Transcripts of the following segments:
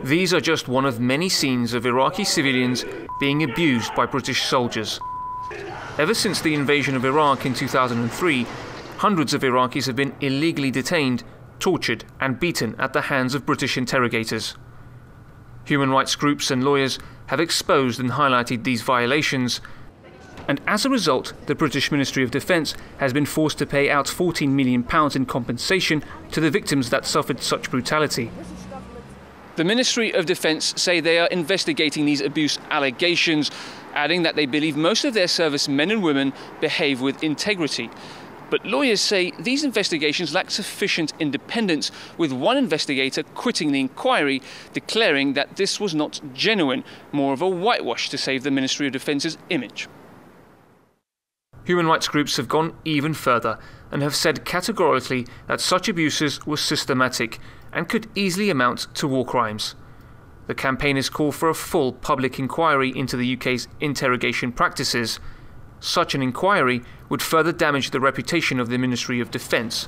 These are just one of many scenes of Iraqi civilians being abused by British soldiers. Ever since the invasion of Iraq in 2003, hundreds of Iraqis have been illegally detained, tortured and beaten at the hands of British interrogators. Human rights groups and lawyers have exposed and highlighted these violations, and as a result, the British Ministry of Defence has been forced to pay out £14 million in compensation to the victims that suffered such brutality. The Ministry of Defence say they are investigating these abuse allegations, adding that they believe most of their service men and women behave with integrity. But lawyers say these investigations lack sufficient independence, with one investigator quitting the inquiry, declaring that this was not genuine, more of a whitewash to save the Ministry of Defence's image. Human rights groups have gone even further and have said categorically that such abuses were systematic and could easily amount to war crimes. The campaigners call for a full public inquiry into the UK's interrogation practices. Such an inquiry would further damage the reputation of the Ministry of Defence.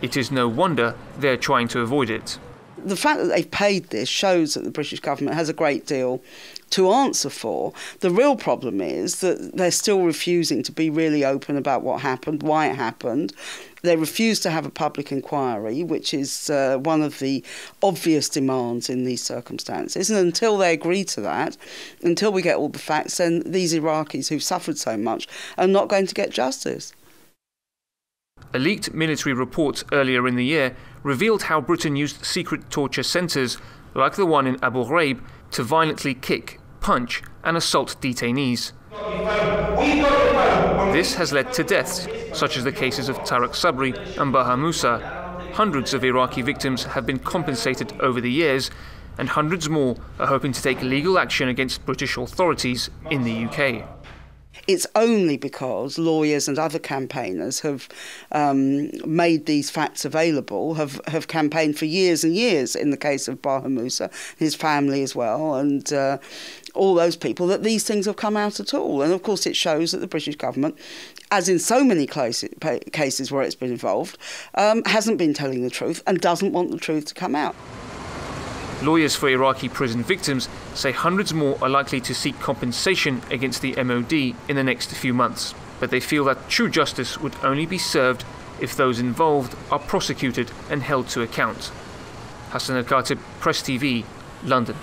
It is no wonder they're trying to avoid it. The fact that they've paid this shows that the British government has a great deal to answer for. The real problem is that they're still refusing to be really open about what happened, why it happened. They refuse to have a public inquiry, which is one of the obvious demands in these circumstances. And until they agree to that, until we get all the facts, then these Iraqis who've suffered so much are not going to get justice. A leaked military report earlier in the year revealed how Britain used secret torture centres, like the one in Abu Ghraib, to violently kick, punch and assault detainees. This has led to deaths, such as the cases of Tariq Sabri and Baha Musa. Hundreds of Iraqi victims have been compensated over the years, and hundreds more are hoping to take legal action against British authorities in the UK. It's only because lawyers and other campaigners have made these facts available, have campaigned for years and years in the case of Baha Musa, his family as well, and all those people, that these things have come out at all. And of course it shows that the British government, as in so many cases where it's been involved, hasn't been telling the truth and doesn't want the truth to come out. Lawyers for Iraqi prison victims say hundreds more are likely to seek compensation against the MOD in the next few months, but they feel that true justice would only be served if those involved are prosecuted and held to account. Hassan Al-Khatib, Press TV, London.